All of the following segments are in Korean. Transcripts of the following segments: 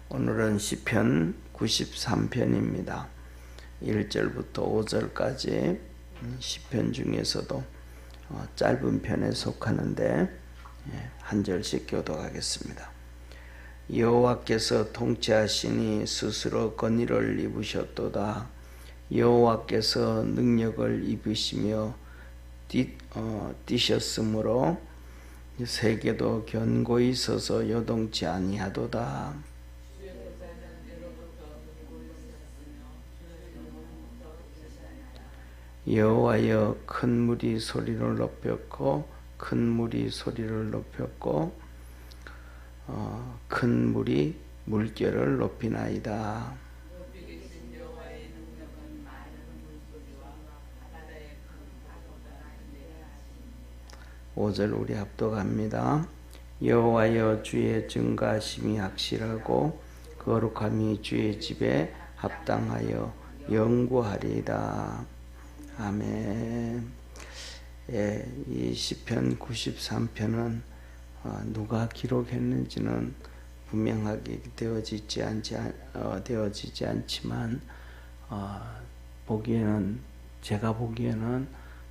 오늘은 시편 93편입니다. 1절부터 5절까지 시편 중에서도 짧은 편에 속하는데 한 절씩 교독하겠습니다. 여호와께서 통치하시니 스스로 권위를 입으셨도다. 여호와께서 능력을 입으시며 뛰셨으므로 세계도 견고히 서서 요동치 아니하도다. 여호와여, 큰 물이 소리를 높였고 큰 물이 소리를 높였고 큰 물이 물결을 높이나이다. 5절 우리 합독합니다. 여호와여, 주의 증거하심이 확실하고 거룩함이 주의 집에 합당하여 영구하리이다. 아멘. 이 시편 93편은 누가 기록했는지는 분명하게 되어지지 않지만 제가 보기에는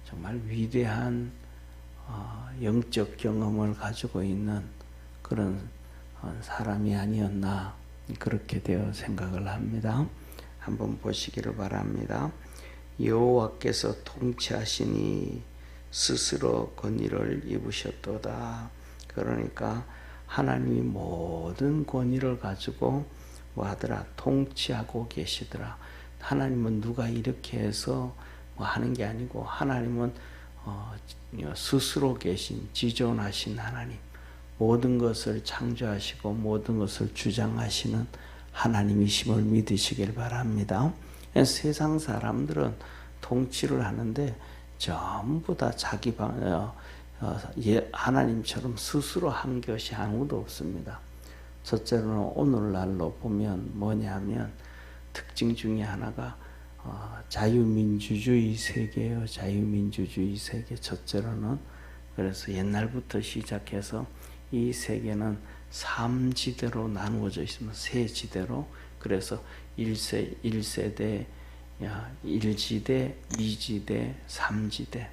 정말 위대한 영적 경험을 가지고 있는 그런 사람이 아니었나, 그렇게 되어 생각을 합니다. 한번 보시기를 바랍니다. 여호와께서 통치하시니 스스로 권위를 입으셨도다. 그러니까 하나님이 모든 권위를 가지고 통치하고 계시더라. 하나님은 누가 이렇게 해서 하는 게 아니고, 하나님은 스스로 계신 지존하신 하나님, 모든 것을 창조하시고 모든 것을 주장하시는 하나님이심을 믿으시길 바랍니다. 세상 사람들은 통치를 하는데 전부 다 하나님처럼 스스로 한 것이 아무도 없습니다. 첫째로는 오늘날로 보면 뭐냐면 특징 중에 하나가 자유민주주의 세계예요. 자유민주주의 세계. 첫째로는, 그래서 옛날부터 시작해서 이 세계는 3지대로 나누어져 있습니다. 3지대로. 그래서 1세대, 1지대, 2지대, 3지대,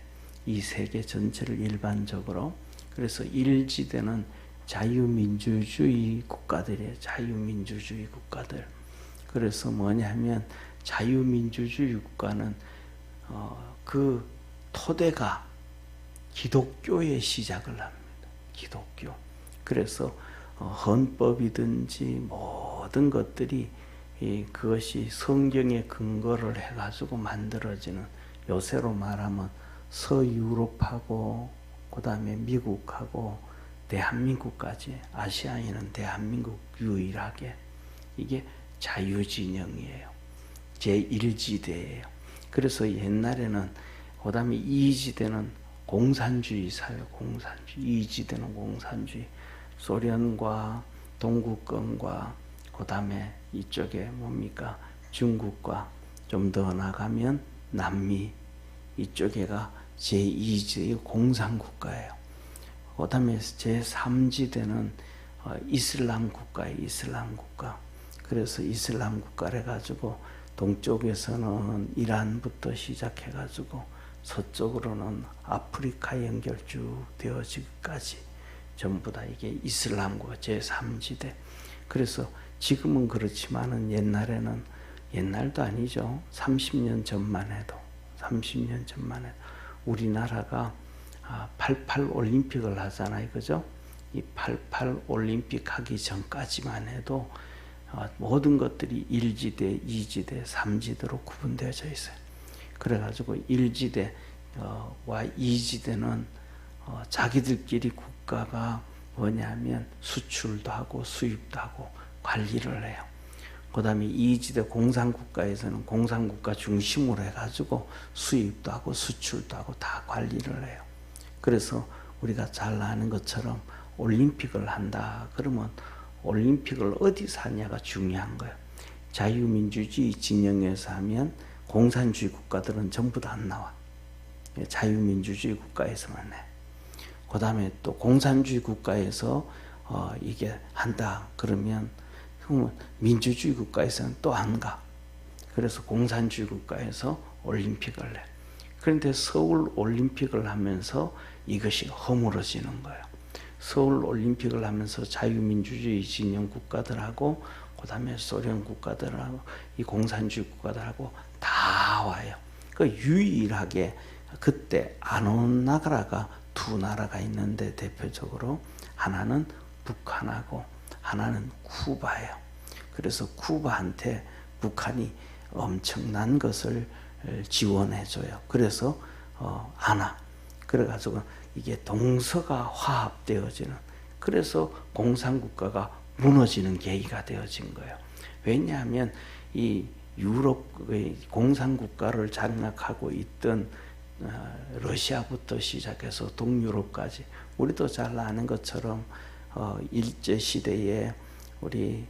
이 세계 전체를 일반적으로. 그래서 1지대는 자유민주주의 국가들이에요. 자유민주주의 국가들. 그래서 뭐냐면 자유민주주의 국가는 그 토대가 기독교의 시작을 합니다. 기독교. 그래서 헌법이든지 모든 것들이 그것이 성경에 근거를 해가지고 만들어지는, 요새로 말하면 서유럽하고 그 다음에 미국하고 대한민국까지, 아시아에는 대한민국 유일하게 이게 자유진영이에요. 제1지대예요. 그래서 옛날에는, 그 다음에 2지대는 공산주의 사회, 공산주의. 2지대는 공산주의. 소련과 동구권과 그 다음에 이쪽에 뭡니까? 중국과 좀 더 나가면 남미, 이쪽에가 제2지대 공산국가예요. 그 다음에 제3지대는 이슬람 국가예요. 이슬람 국가. 그래서 이슬람 국가를 해가지고 동쪽에서는 이란부터 시작해가지고 서쪽으로는 아프리카 연결 쭉 되어지기까지 전부 다 이게 이슬람과 제3지대. 그래서 지금은 그렇지만은 옛날도 아니죠. 30년 전만 해도 우리나라가 88 올림픽을 하잖아요. 그죠? 이 88 올림픽 하기 전까지만 해도 모든 것들이 1지대, 2지대, 3지대로 구분되어져 있어요. 그래가지고 1지대와 2지대는 자기들끼리 국가가 뭐냐면 수출도 하고 수입도 하고 관리를 해요. 그 다음에 2지대 공산국가에서는 공산국가 중심으로 해가지고 수입도 하고 수출도 하고 다 관리를 해요. 그래서 우리가 잘 아는 것처럼 올림픽을 한다 그러면 올림픽을 어디서 하냐가 중요한 거예요. 자유민주주의 진영에서 하면 공산주의 국가들은 전부 다 안 나와. 자유민주주의 국가에서만 해. 그 다음에 또 공산주의 국가에서 이게 한다 그러면 그러면 민주주의 국가에서는 또 안 가. 그래서 공산주의 국가에서 올림픽을 해. 그런데 서울 올림픽을 하면서 이것이 허물어지는 거예요. 서울 올림픽을 하면서 자유민주주의 진영 국가들하고 그다음에 소련 국가들하고 이 공산주의 국가들하고 다 와요. 그 유일하게 그때 안 온 나라가 두 나라가 있는데 대표적으로 하나는 북한하고 하나는 쿠바예요. 그래서 쿠바한테 북한이 엄청난 것을 지원해줘요. 그래서 안 와. 그래가지고 이게 동서가 화합되어지는, 그래서 공산국가가 무너지는 계기가 되어진 거예요. 왜냐하면 이 유럽의 공산국가를 장악하고 있던 러시아부터 시작해서 동유럽까지, 우리도 잘 아는 것처럼 일제시대에 우리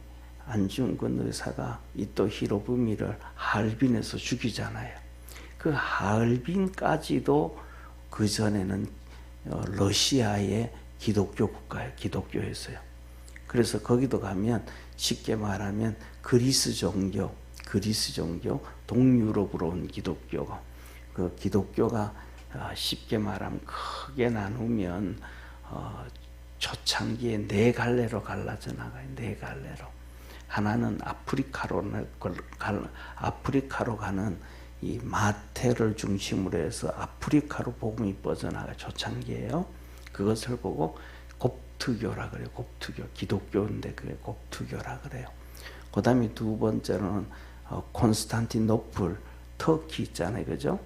안중근 의사가 이토 히로부미를 하얼빈에서 죽이잖아요. 그 하얼빈까지도 그 전에는 러시아의 기독교 국가예요. 기독교였어요. 그래서 거기도 가면 쉽게 말하면 그리스 종교, 동유럽으로 온 기독교가, 그 기독교가 쉽게 말하면 크게 나누면 초창기에 네 갈래로 갈라져 나가요. 네 갈래로. 하나는 아프리카로 가는 이 마태를 중심으로 해서 아프리카로 복음이 뻗어나가 초창기예요. 그것을 보고 곱트교라 그래요. 곱트교, 기독교인데 그게 곱트교라 그래요. 그다음에 두 번째로는 콘스탄티노플, 터키 있잖아요, 그죠?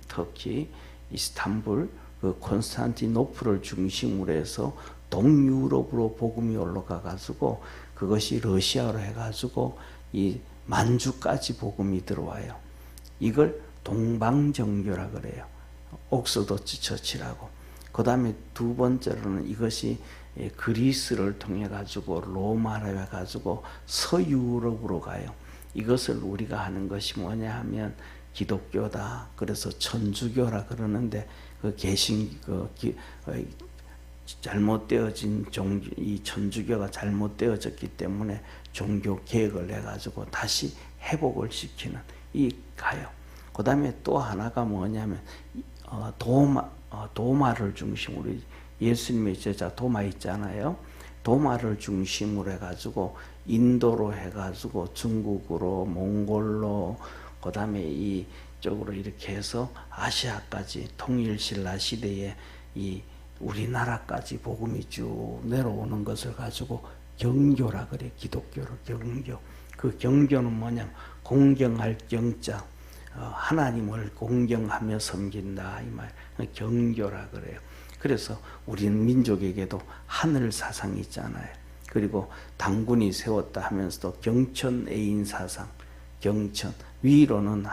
터키, 이스탄불, 그 콘스탄티노플을 중심으로 해서 동유럽으로 복음이 올라가 가지고 그것이 러시아로 해가지고 이 만주까지 복음이 들어와요. 이걸 동방정교라 그래요. 옥스도치 처치라고. 그 다음에 두 번째로는 이것이 그리스를 통해 가지고 로마로 해가지고 서유럽으로 가요. 이것을 우리가 하는 것이 뭐냐 하면 기독교다. 그래서 천주교라 그러는데 그 잘못되어진 이 천주교가 잘못되어졌기 때문에 종교 개혁을 해가지고 다시 회복을 시키는 이 가요. 그 다음에 또 하나가 뭐냐면 도마를 중심으로, 예수님의 제자 도마 있잖아요. 도마를 중심으로 해가지고 인도로 해가지고 중국으로, 몽골로, 그 다음에 이쪽으로 이렇게 해서 아시아까지 통일신라 시대에 이 우리나라까지 복음이 쭉 내려오는 것을 가지고 경교라 그래. 기독교를 경교. 그 경교는 뭐냐면 공경할 경자, 하나님을 공경하며 섬긴다 이 말. 경교라 그래요. 그래서 우리는 민족에게도 하늘 사상이 있잖아요. 그리고 당군이 세웠다 하면서도 경천 애인 사상, 경천, 위로는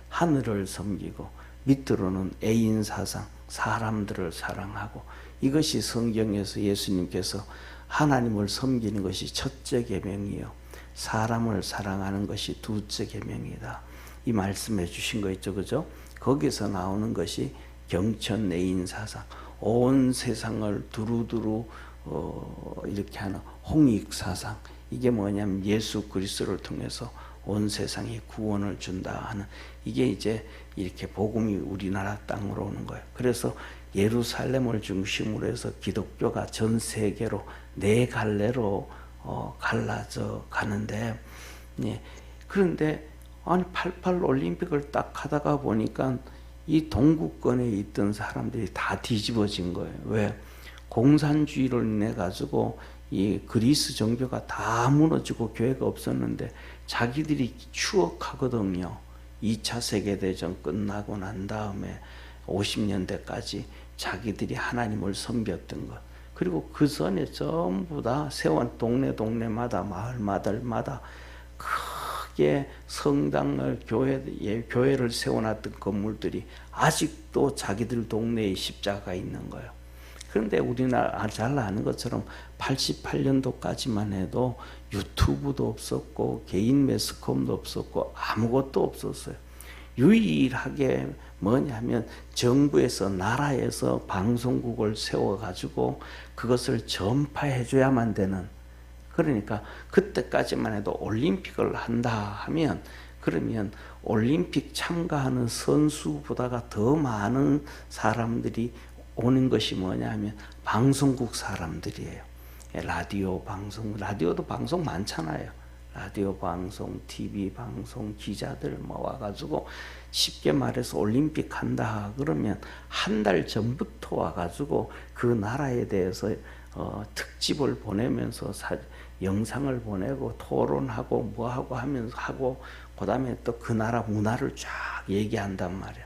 하늘을 섬기고 밑으로는 애인 사상, 사람들을 사랑하고, 이것이 성경에서 예수님께서 하나님을 섬기는 것이 첫째 계명이요, 사람을 사랑하는 것이 둘째 계명이다. 이 말씀해 주신 거 있죠, 그죠? 거기서 나오는 것이 경천 애인 사상, 온 세상을 두루두루 이렇게 하는 홍익 사상. 이게 뭐냐면 예수 그리스도를 통해서 온 세상에 구원을 준다 하는, 이게 이제 이렇게 복음이 우리나라 땅으로 오는 거예요. 그래서 예루살렘을 중심으로 해서 기독교가 전 세계로 네 갈래로 갈라져 가는데, 예. 그런데 아니 88 올림픽을 딱 하다가 보니까 이 동구권에 있던 사람들이 다 뒤집어진 거예요. 왜? 공산주의를 인해 가지고 이 그리스 종교가 다 무너지고 교회가 없었는데 자기들이 추억하거든요. 2차 세계대전 끝나고 난 다음에 50년대까지 자기들이 하나님을 섬겼던 것. 그리고 그 전에 전부 다 세원 동네마다 마을마다 크게 성당을 교회를 세워놨던 건물들이 아직도 자기들 동네에 십자가가 있는 거예요. 그런데 우리나라 잘 아는 것처럼 88년도까지만 해도 유튜브도 없었고 개인 매스컴도 없었고 아무것도 없었어요. 유일하게 뭐냐면 정부에서, 나라에서 방송국을 세워가지고 그것을 전파해줘야만 되는 그러니까 그때까지만 해도 올림픽을 한다 하면 그러면 올림픽 참가하는 선수보다가 더 많은 사람들이 오는 것이 뭐냐 하면 방송국 사람들이에요. 라디오 방송, 라디오도 방송 많잖아요. 라디오 방송, TV 방송, 기자들 와가지고 쉽게 말해서 올림픽 한다 그러면 한 달 전부터 와가지고 그 나라에 대해서 특집을 보내면서 영상을 보내고 토론하고 뭐하고 하면서 하고 그 다음에 또 그 나라 문화를 쫙 얘기한단 말이야.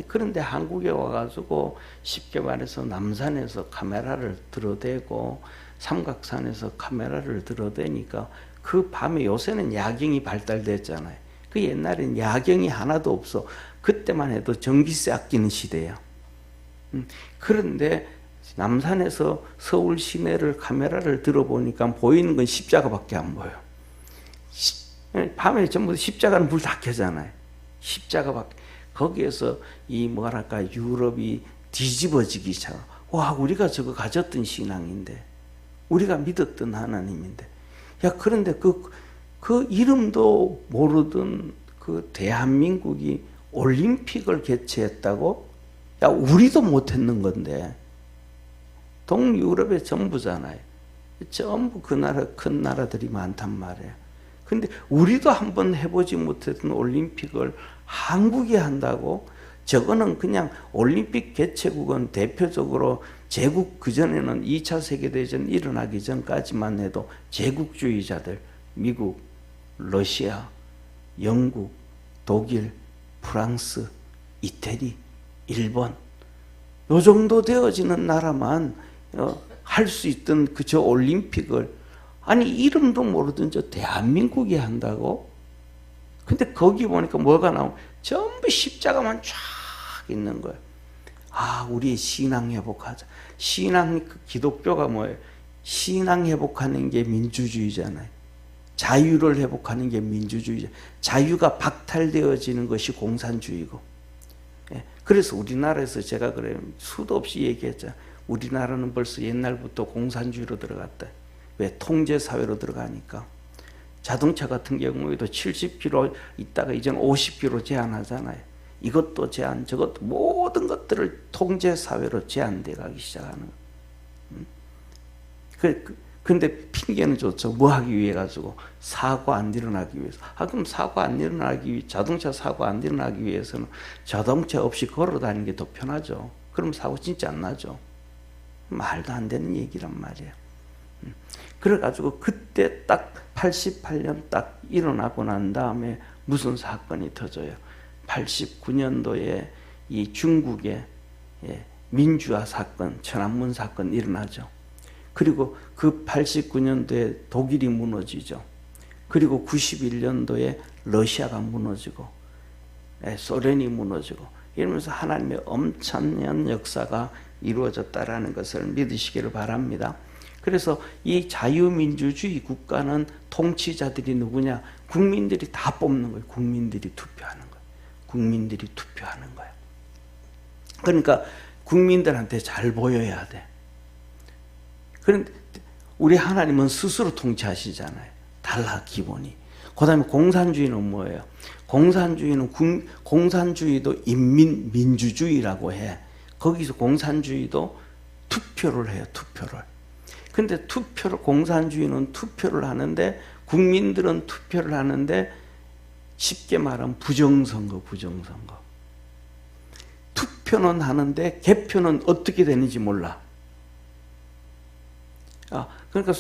그런데 한국에 와가지고 쉽게 말해서 남산에서 카메라를 들어대고 삼각산에서 카메라를 들어대니까 그 밤에 요새는 야경이 발달됐잖아요. 그 옛날엔 야경이 하나도 없어. 그때만 해도 전기세 아끼는 시대야. 그런데 남산에서 서울 시내를 카메라를 들어보니까 보이는 건 십자가밖에 안 보여. 밤에 전부 십자가는 불 다 켜잖아요. 십자가밖에. 거기에서 이 뭐랄까 유럽이 뒤집어지기 시작. 와, 우리가 저거 가졌던 신앙인데, 우리가 믿었던 하나님인데, 야, 그런데 그 이름도 모르던 그 대한민국이 올림픽을 개최했다고? 야, 우리도 못했는 건데. 동유럽의 전부잖아요. 전부 그 나라, 큰 나라들이 많단 말이에요. 근데 우리도 한번 해보지 못했던 올림픽을 한국이 한다고? 저거는 그냥 올림픽 개최국은 대표적으로 제국, 그전에는 2차 세계대전 일어나기 전까지만 해도 제국주의자들, 미국, 러시아, 영국, 독일, 프랑스, 이태리, 일본, 요 정도 되어지는 나라만 할 수 있던 저 올림픽을, 아니 이름도 모르던 저 대한민국이 한다고? 근데 거기 보니까 뭐가 나오면 전부 십자가만 쫙 있는 거예요. 아, 우리 신앙 회복하자. 신앙, 기독교가 뭐예요? 신앙 회복하는 게 민주주의잖아요. 자유를 회복하는 게 민주주의자. 자유가 박탈되어지는 것이 공산주의고. 그래서 우리나라에서 제가 그래요. 수도 없이 얘기했죠. 우리나라는 벌써 옛날부터 공산주의로 들어갔다. 왜? 통제사회로 들어가니까. 자동차 같은 경우에도 70km 있다가 이제는 50km 제한하잖아요. 이것도 제한, 저것도 모든 것들을 통제사회로 제한돼 가기 시작하는 거예요. 근데 핑계는 좋죠. 뭐 하기 위해 가지고? 사고 안 일어나기 위해서. 그럼 사고 안 일어나기 위해, 자동차 사고 안 일어나기 위해서는 자동차 없이 걸어 다니는 게 더 편하죠. 그럼 사고 진짜 안 나죠. 말도 안 되는 얘기란 말이에요. 그래가지고 그때 딱 88년 딱 일어나고 난 다음에 무슨 사건이 터져요. 89년도에 이 중국의 민주화 사건, 천안문 사건 일어나죠. 그리고 그 89년도에 독일이 무너지죠. 그리고 91년도에 러시아가 무너지고 소련이 무너지고 이러면서 하나님의 엄청난 역사가 이루어졌다라는 것을 믿으시기를 바랍니다. 그래서 이 자유민주주의 국가는 통치자들이 누구냐? 국민들이 다 뽑는 거예요. 국민들이 투표하는 거예요. 국민들이 투표하는 거예요. 그러니까 국민들한테 잘 보여야 돼. 그런데 우리 하나님은 스스로 통치하시잖아요. 달라, 기본이. 그 다음에 공산주의는 뭐예요? 공산주의도 인민민주주의라고 해. 거기서 공산주의도 투표를 해요, 투표를. 근데 공산주의는 투표를 하는데, 국민들은 투표를 하는데, 쉽게 말하면 부정선거. 투표는 하는데, 개표는 어떻게 되는지 몰라. 그러니까,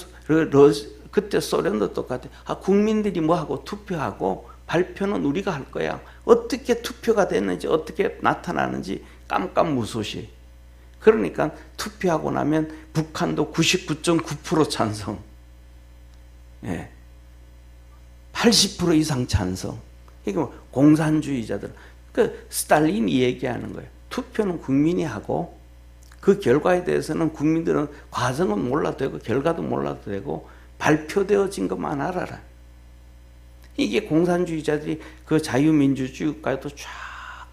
그때 소련도 똑같아. 국민들이 뭐하고 투표하고, 발표는 우리가 할 거야. 어떻게 투표가 됐는지, 어떻게 나타나는지 깜깜무소시. 그러니까 투표하고 나면 북한도 99.9% 찬성, 80% 이상 찬성. 이게 뭐 공산주의자들. 그 스탈린이 얘기하는 거예요. 투표는 국민이 하고 그 결과에 대해서는 국민들은 과정은 몰라도 되고 결과도 몰라도 되고 발표되어진 것만 알아라. 이게 공산주의자들이 그 자유민주주의 국가에도 쫙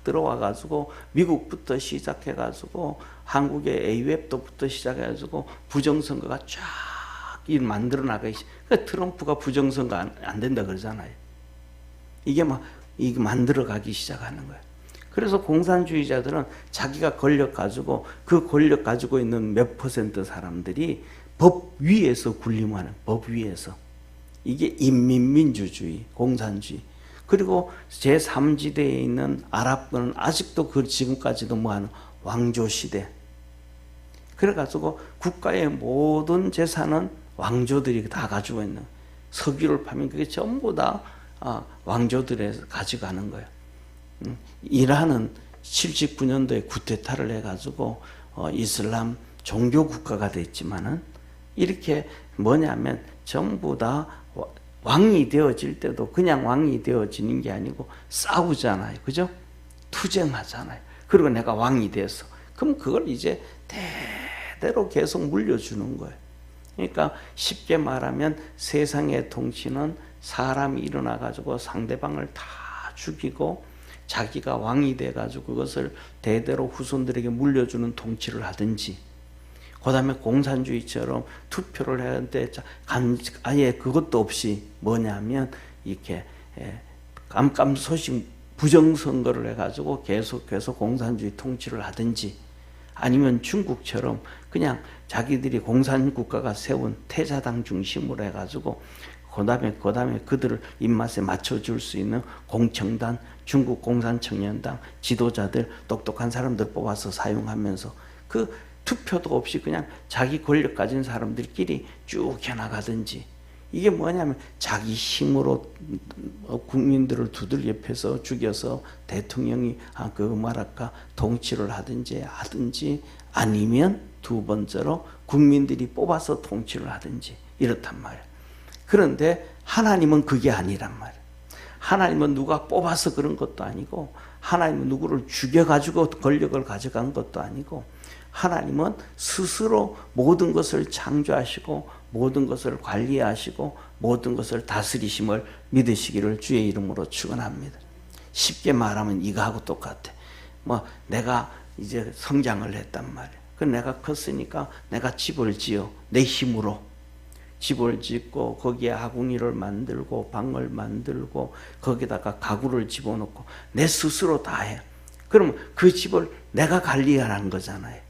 들어와가지고 미국부터 시작해가지고 한국의 AWF부터 시작해가지고 부정선거가 쫙 만들어 나가기. 그러니까 트럼프가 부정선거 안 된다 그러잖아요. 이게 만들어 가기 시작하는 거예요. 그래서 공산주의자들은 자기가 권력 가지고 그 권력 가지고 있는 몇 퍼센트 사람들이 법 위에서 군림하는, 법 위에서. 이게 인민민주주의, 공산주의. 그리고 제3지대에 있는 아랍권은 아직도 그 지금까지도 뭐하는 왕조시대. 그래가지고 국가의 모든 재산은 왕조들이 다 가지고 있는, 석유를 파면 그게 전부 다 왕조들에서 가져가는 거예요. 이란은 79년도에 쿠데타를 해가지고 이슬람 종교 국가가 됐지만은 이렇게 뭐냐면 전부 다 왕이 되어질 때도 그냥 왕이 되어지는 게 아니고 싸우잖아요. 그죠? 투쟁하잖아요. 그리고 내가 왕이 돼서. 그럼 그걸 이제 대대로 계속 물려주는 거예요. 그러니까 쉽게 말하면 세상의 통치는 사람이 일어나가지고 상대방을 다 죽이고 자기가 왕이 돼가지고 그것을 대대로 후손들에게 물려주는 통치를 하든지, 그 다음에 공산주의처럼 투표를 해야 하는데 아예 그것도 없이 뭐냐면 이렇게 깜깜소식 부정선거를 해가지고 계속해서 공산주의 통치를 하든지, 아니면 중국처럼 그냥 자기들이 공산국가가 세운 태자당 중심으로 해가지고 그 다음에 그들을 입맛에 맞춰줄 수 있는 공청단, 중국 공산청년당 지도자들, 똑똑한 사람들 뽑아서 사용하면서 그 투표도 없이 그냥 자기 권력 가진 사람들끼리 쭉 해나가든지, 이게 뭐냐면 자기 힘으로 국민들을 두들겨 패서 죽여서 대통령이 통치를 하든지 아니면 두 번째로 국민들이 뽑아서 통치를 하든지 이렇단 말이에요. 그런데 하나님은 그게 아니란 말이에요. 하나님은 누가 뽑아서 그런 것도 아니고, 하나님은 누구를 죽여가지고 권력을 가져간 것도 아니고, 하나님은 스스로 모든 것을 창조하시고 모든 것을 관리하시고 모든 것을 다스리심을 믿으시기를 주의 이름으로 축원합니다. 쉽게 말하면 이거하고 똑같아. 내가 이제 성장을 했단 말이야. 내가 컸으니까 내가 집을 지어, 내 힘으로 집을 짓고 거기에 아궁이를 만들고 방을 만들고 거기다가 가구를 집어넣고 내 스스로 다 해. 그러면 그 집을 내가 관리하라는 거잖아요.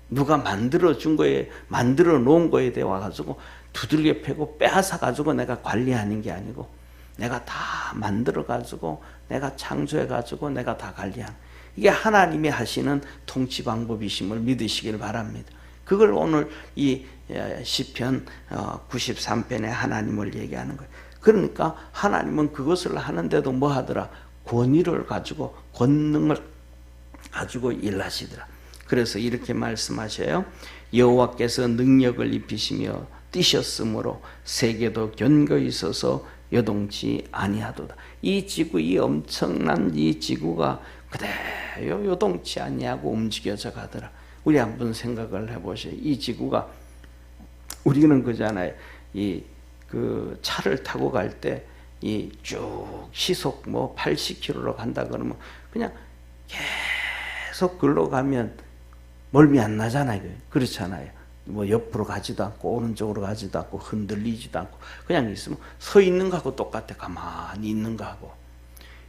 누가 만들어 놓은 거에 대해 와가지고 두들겨 패고 빼앗아 가지고 내가 관리하는 게 아니고, 내가 다 만들어 가지고 내가 창조해 가지고 내가 다 관리하는, 이게 하나님이 하시는 통치 방법이심을 믿으시길 바랍니다. 그걸 오늘 이 시편 93편에 하나님을 얘기하는 거예요. 그러니까 하나님은 그것을 하는데도 뭐 하더라? 권위를 가지고, 권능을 가지고 일하시더라. 그래서 이렇게 말씀하셔요. 여호와께서 능력을 입히시며 뛰셨으므로 세계도 견고히 서서 요동치 아니하도다. 이 지구, 이 엄청난 이 지구가 그대로 요동치 아니하고 움직여져 가더라. 우리 한번 생각을 해보세요. 이 지구가, 우리는 그잖아요. 그 차를 타고 갈 때 이 쭉 시속 80km로 간다 그러면 그냥 계속 글로 가면 멀미 안 나잖아요. 그렇잖아요. 옆으로 가지도 않고 오른쪽으로 가지도 않고 흔들리지도 않고 그냥 있으면 서 있는 거하고 똑같아. 가만히 있는 거하고.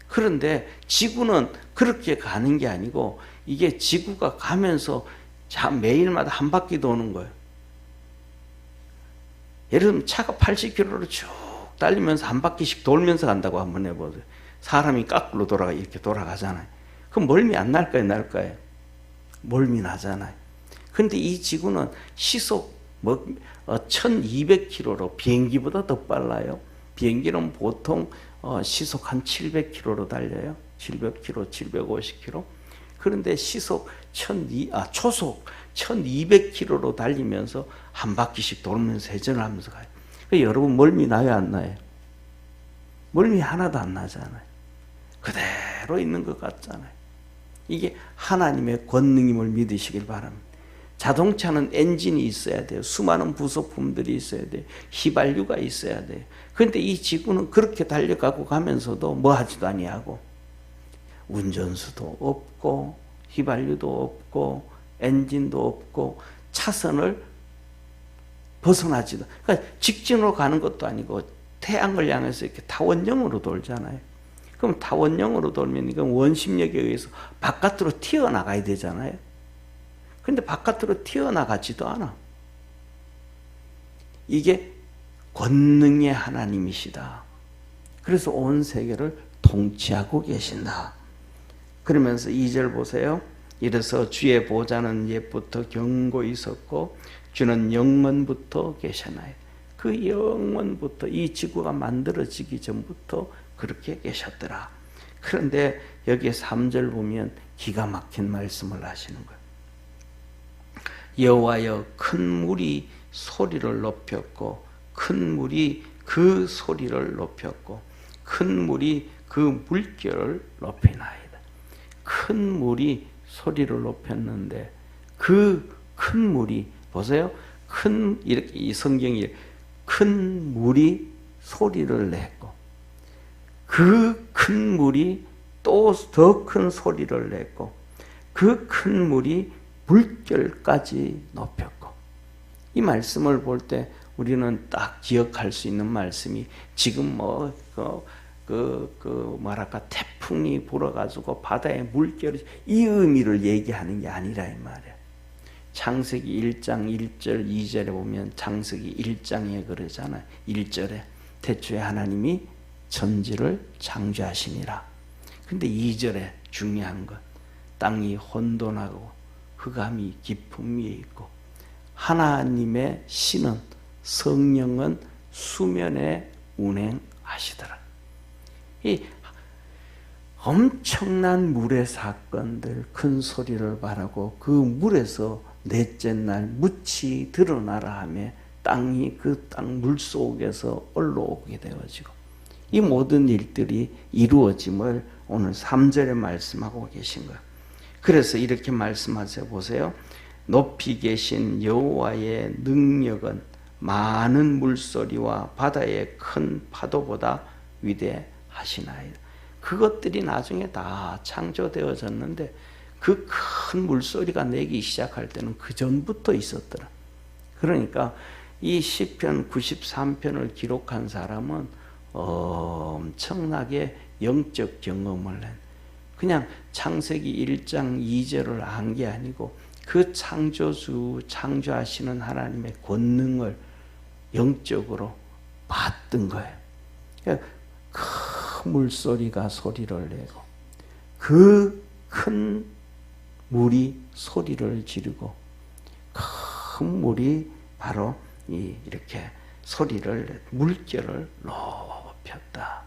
그런데 지구는 그렇게 가는 게 아니고, 이게 지구가 가면서 매일마다 한 바퀴 도는 거예요. 예를 들면 차가 80km로 쭉 달리면서 한 바퀴씩 돌면서 간다고 한번 해보세요. 사람이 거꾸로 이렇게 돌아가잖아요. 그럼 멀미 안 날까요? 날까요? 멀미 나잖아요. 그런데 이 지구는 시속 1200km로, 비행기보다 더 빨라요. 비행기는 보통 시속 한 700km로 달려요. 700km, 750km. 그런데 초속 1200km로 달리면서 한 바퀴씩 돌면서 회전을 하면서 가요. 여러분 멀미 나요, 안 나요? 멀미 하나도 안 나잖아요. 그대로 있는 것 같잖아요. 이게 하나님의 권능임을 믿으시길 바랍니다. 자동차는 엔진이 있어야 돼요. 수많은 부속품들이 있어야 돼요. 휘발유가 있어야 돼요. 그런데 이 지구는 그렇게 달려가고 가면서도 뭐 하지도 아니하고, 운전수도 없고 휘발유도 없고 엔진도 없고 차선을 벗어나지도. 그러니까 직진으로 가는 것도 아니고 태양을 향해서 이렇게 타원형으로 돌잖아요. 그럼 타원형으로 돌면 이건 원심력에 의해서 바깥으로 튀어나가야 되잖아요. 근데 바깥으로 튀어나가지도 않아. 이게 권능의 하나님이시다. 그래서 온 세계를 통치하고 계신다. 그러면서 2절 보세요. 이래서 주의 보좌는 옛부터 경고히 있었고 주는 영원부터 계셨나요. 그 영원부터 이 지구가 만들어지기 전부터 그렇게 계셨더라. 그런데 여기 3절 보면 기가 막힌 말씀을 하시는 거예요. 여호와여 큰 물이 소리를 높였고 큰 물이 그 소리를 높였고 큰 물이 그 물결을 높이나이다. 큰 물이 소리를 높였는데 그 큰 물이 보세요. 큰 이렇게 이 성경이 큰 물이 소리를 냈고 그 큰 물이 또 더 큰 소리를 냈고 그 큰 물이 물결까지 높였고 이 말씀을 볼 때 우리는 딱 기억할 수 있는 말씀이 지금 뭐랄까 태풍이 불어가지고 바다에 물결이 이 의미를 얘기하는 게 아니라 이 말이야. 창세기 1장 1절 2절에 보면 창세기 1장에 그러잖아요. 1절에 태초에 하나님이 천지를 창조하시니라. 근데 2절에 중요한 것 땅이 혼돈하고 흑암이 깊음 위에 있고 하나님의 신은 성령은 수면에 운행하시더라. 이 엄청난 물의 사건들 큰 소리를 바라고 그 물에서 넷째 날 묻이 드러나라 하며 땅이 그 땅 물속에서 올라오게 되어지고 이 모든 일들이 이루어짐을 오늘 3절에 말씀하고 계신 거예요. 그래서 이렇게 말씀하세요. 보세요. 높이 계신 여호와의 능력은 많은 물소리와 바다의 큰 파도보다 위대하시나이다. 그것들이 나중에 다 창조되어졌는데 그 큰 물소리가 내기 시작할 때는 그 전부터 있었더라. 그러니까 이 시편 93편을 기록한 사람은 엄청나게 영적 경험을 낸 그냥 창세기 1장 2절을 안 게 아니고 그 창조주 창조하시는 하나님의 권능을 영적으로 봤던 거예요. 그러니까 큰 물소리가 소리를 내고 그 큰 물이 소리를 지르고 큰 물이 바로 이렇게 소리를 물결을 높였다.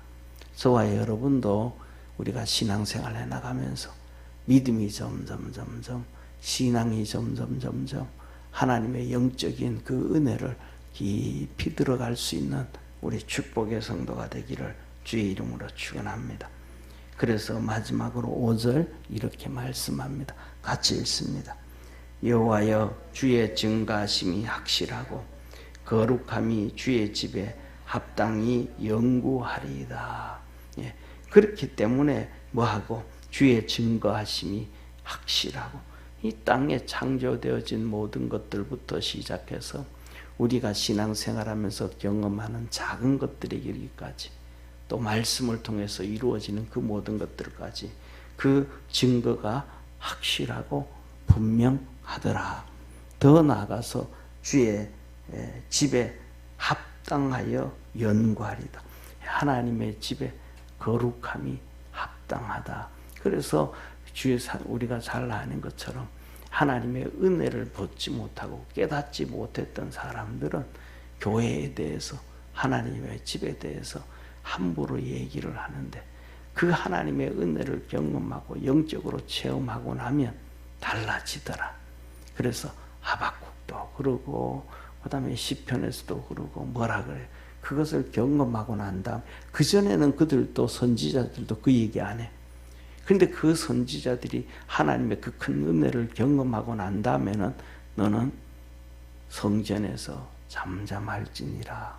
저와 여러분도 우리가 신앙생활 해나가면서 믿음이 점점 신앙이 점점 하나님의 영적인 그 은혜를 깊이 들어갈 수 있는 우리 축복의 성도가 되기를 주의 이름으로 축원합니다. 그래서 마지막으로 5절 이렇게 말씀합니다. 같이 읽습니다. 여호와여 주의 증거하심이 확실하고 거룩함이 주의 집에 합당히 영구하리이다. 예. 그렇기 때문에 뭐하고 주의 증거하심이 확실하고 이 땅에 창조되어진 모든 것들부터 시작해서 우리가 신앙생활하면서 경험하는 작은 것들에 이르기까지 또 말씀을 통해서 이루어지는 그 모든 것들까지 그 증거가 확실하고 분명하더라. 더 나아가서 주의 집에 합당하여 연구하리다. 하나님의 집에 거룩함이 합당하다. 그래서 우리가 잘 아는 것처럼 하나님의 은혜를 받지 못하고 깨닫지 못했던 사람들은 교회에 대해서 하나님의 집에 대해서 함부로 얘기를 하는데 그 하나님의 은혜를 경험하고 영적으로 체험하고 나면 달라지더라. 그래서 하박국도 그러고 그다음에 시편에서도 그러고 뭐라 그래. 그것을 경험하고 난 다음 그전에는 그들도 선지자들도 그 얘기 안 해. 그런데 그 선지자들이 하나님의 그 큰 은혜를 경험하고 난 다음에는 너는 성전에서 잠잠할지니라.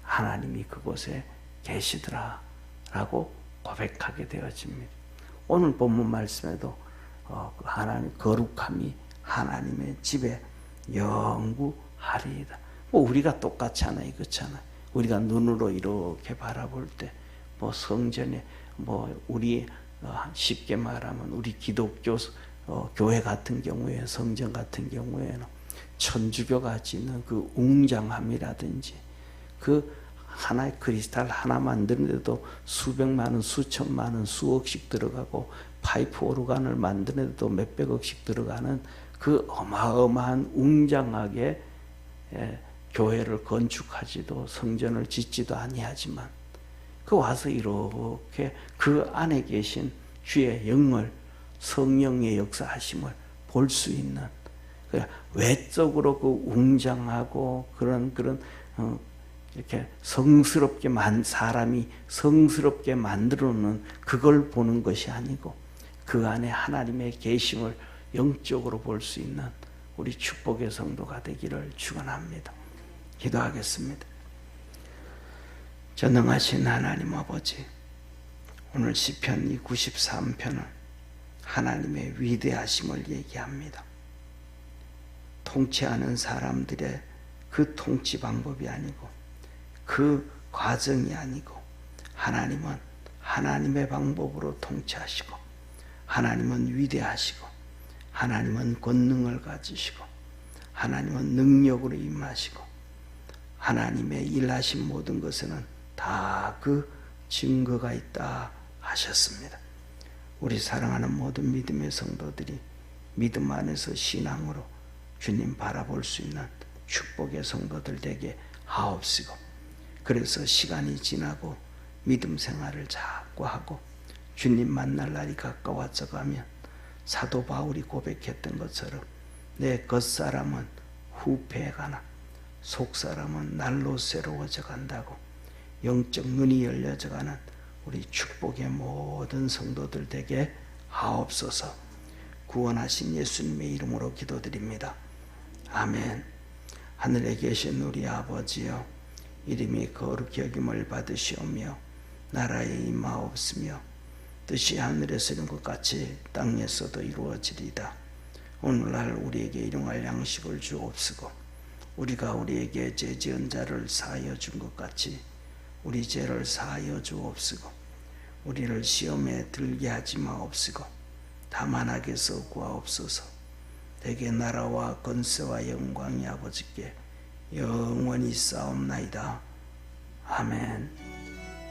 하나님이 그곳에 계시더라 라고 고백하게 되어집니다. 오늘 본문 말씀에도 하나님 거룩함이 하나님의 집에 영구하리이다. 뭐 우리가 똑같잖아요, 그렇잖아요. 우리가 눈으로 이렇게 바라볼 때 뭐 성전에 뭐 우리 쉽게 말하면 우리 기독교 교회 같은 경우에 성전 같은 경우에는 천주교가 지는 그 웅장함이라든지 그 하나의 크리스탈 하나 만드는데도 수백만 원, 수천만 원, 수억씩 들어가고 파이프 오르간을 만드는데도 몇백억씩 들어가는 그 어마어마한 웅장하게 교회를 건축하지도 성전을 짓지도 아니하지만 그 와서 이렇게 그 안에 계신 주의 영을 성령의 역사하심을 볼 수 있는 외적으로 그 웅장하고 그런 이렇게 성스럽게 사람이 성스럽게 만들어놓은 그걸 보는 것이 아니고 그 안에 하나님의 계심을 영적으로 볼 수 있는 우리 축복의 성도가 되기를 축원합니다. 기도하겠습니다. 전능하신 하나님 아버지, 오늘 시편 이 93편은 하나님의 위대하심을 얘기합니다. 통치하는 사람들의 그 통치 방법이 아니고 그 과정이 아니고 하나님은 하나님의 방법으로 통치하시고 하나님은 위대하시고 하나님은 권능을 가지시고 하나님은 능력으로 임하시고 하나님의 일하신 모든 것에는 다 그 증거가 있다 하셨습니다. 우리 사랑하는 모든 믿음의 성도들이 믿음 안에서 신앙으로 주님 바라볼 수 있는 축복의 성도들 되게 하옵시고 그래서 시간이 지나고 믿음 생활을 자꾸 하고 주님 만날 날이 가까워져 가면 사도 바울이 고백했던 것처럼 내 겉사람은 후패해 가나 속사람은 날로 새로워져 간다고 영적 눈이 열려져 가는 우리 축복의 모든 성도들 되게 하옵소서. 구원하신 예수님의 이름으로 기도드립니다. 아멘. 하늘에 계신 우리 아버지여, 이름이 거룩히 여김을 받으시오며 나라에 임하옵시며 뜻이 하늘에서 이룬 것 같이 땅에서도 이루어지리이다. 오늘날 우리에게 일용할 양식을 주옵시고 우리가 우리에게 죄 지은 자를 사하여 준 것 같이 우리 죄를 사하여 주옵시고 우리를 시험에 들게 하지 마옵시고 다만 악에서 구하옵소서. 대개 나라와 권세와 영광이 아버지께 영원히 싸움나이다. 아멘.